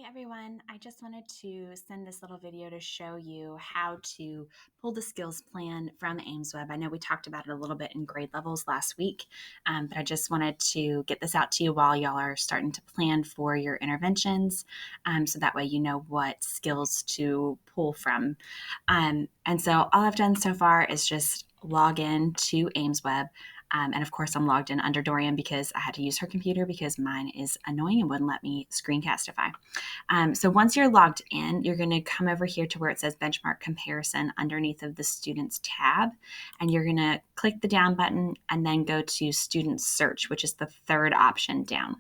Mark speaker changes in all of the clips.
Speaker 1: Hey everyone, I just wanted to send this little video to show you how to pull the skills plan from Aimsweb. I know we talked about it a little bit in grade levels last week, but I just wanted to get this out to you while y'all are starting to plan for your interventions, so that way you know what skills to pull from. And so all I've done so far is just log in to Aimsweb. And of course, I'm logged in under Dorian because I had to use her computer because mine is annoying and wouldn't let me screencastify. So once you're logged in, you're going to come over here to where it says benchmark comparison underneath of the students tab, and you're going to click the down button and then go to student search, which is the third option down.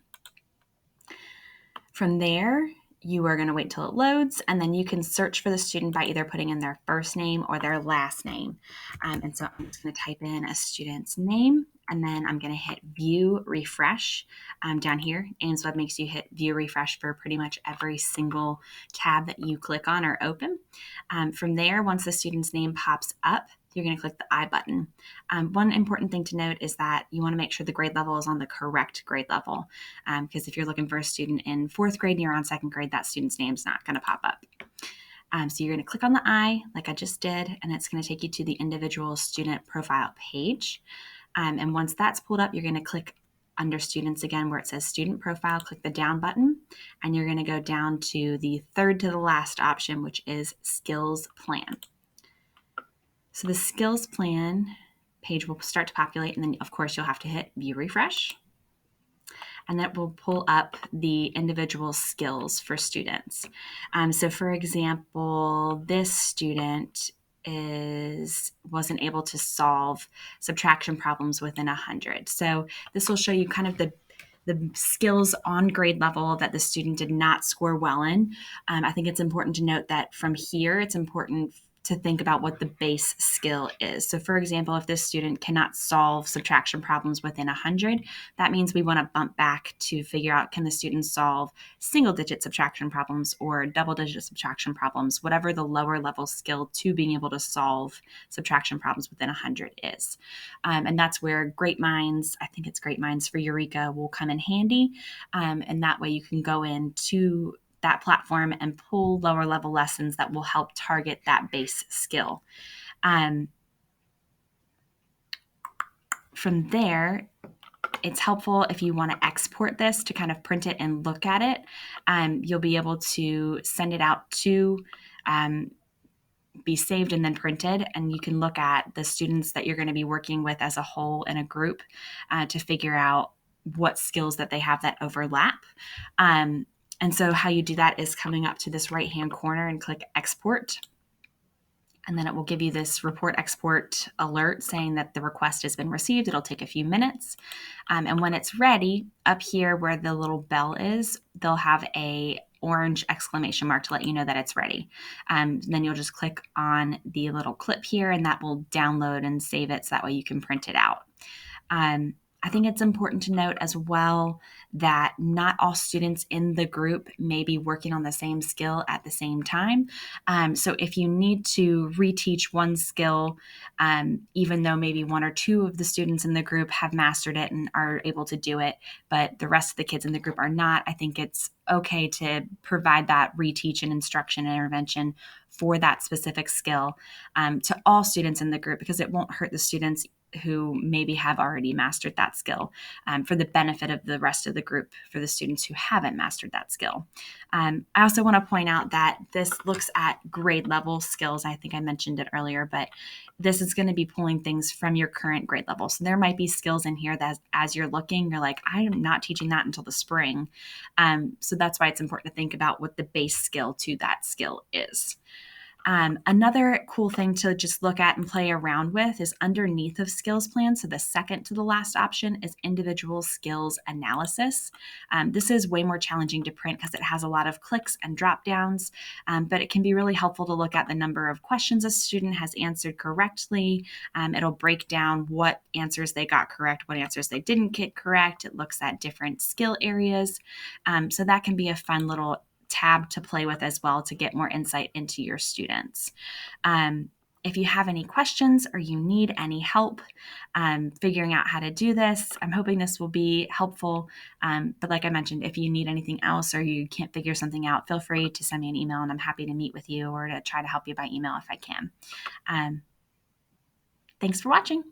Speaker 1: From there, you are going to wait till it loads, and then you can search for the student by either putting in their first name or their last name. And so I'm just going to type in a student's name, and then I'm going to hit view refresh down here. Aimsweb makes you hit view refresh for pretty much every single tab that you click on or open. From there, once the student's name pops up, you're going to click the I button. One important thing to note is that you want to make sure the grade level is on the correct grade level, because if you're looking for a student in fourth grade and you're on second grade, that student's name is not going to pop up. So you're going to click on the I, like I just did, and it's going to take you to the individual student profile page. And once that's pulled up, you're going to click under students again where it says student profile, click the down button, and you're going to go down to the third to the last option, which is skills plan. So the skills plan page will start to populate, and then of course you'll have to hit view refresh, and that will pull up the individual skills for students. So for example, this student wasn't able to solve subtraction problems within 100. So this will show you kind of the skills on grade level that the student did not score well in. I think it's important to note that from here, it's important to think about what the base skill is. So for example, if this student cannot solve subtraction problems within 100, that means we want to bump back to figure out, can the student solve single digit subtraction problems or double digit subtraction problems, whatever the lower level skill to being able to solve subtraction problems within 100 is. And that's where Great Minds, I think it's Great Minds for Eureka, will come in handy. And that way you can go into that platform and pull lower level lessons that will help target that base skill. From there, it's helpful if you want to export this to kind of print it and look at it. You'll be able to send it out to be saved and then printed, and you can look at the students that you're going to be working with as a whole in a group to figure out what skills that they have that overlap. And so how you do that is coming up to this right-hand corner and click export. And then it will give you this report export alert saying that the request has been received. It'll take a few minutes. And when it's ready, up here where the little bell is, they'll have a orange exclamation mark to let you know that it's ready. Then you'll just click on the little clip here, and that will download and save it so that way you can print it out. I think it's important to note as well that not all students in the group may be working on the same skill at the same time. So if you need to reteach one skill, even though maybe one or two of the students in the group have mastered it and are able to do it, but the rest of the kids in the group are not, I think it's okay to provide that reteach and instruction and intervention for that specific skill to all students in the group, because it won't hurt the students who maybe have already mastered that skill, for the benefit of the rest of the group, for the students who haven't mastered that skill. I also want to point out that this looks at grade level skills. I think I mentioned it earlier, but this is going to be pulling things from your current grade level. So there might be skills in here that as you're looking, you're like, I am not teaching that until the spring. So that's why it's important to think about what the base skill to that skill is. Another cool thing to just look at and play around with is underneath of skills plan. So the second to the last option is individual skills analysis. This is way more challenging to print because it has a lot of clicks and drop downs, but it can be really helpful to look at the number of questions a student has answered correctly. It'll break down what answers they got correct, what answers they didn't get correct. It looks at different skill areas. So that can be a fun little tab to play with as well to get more insight into your students. If you have any questions or you need any help figuring out how to do this, I'm hoping this will be helpful. But like I mentioned, if you need anything else or you can't figure something out, feel free to send me an email and I'm happy to meet with you or to try to help you by email if I can. Thanks for watching.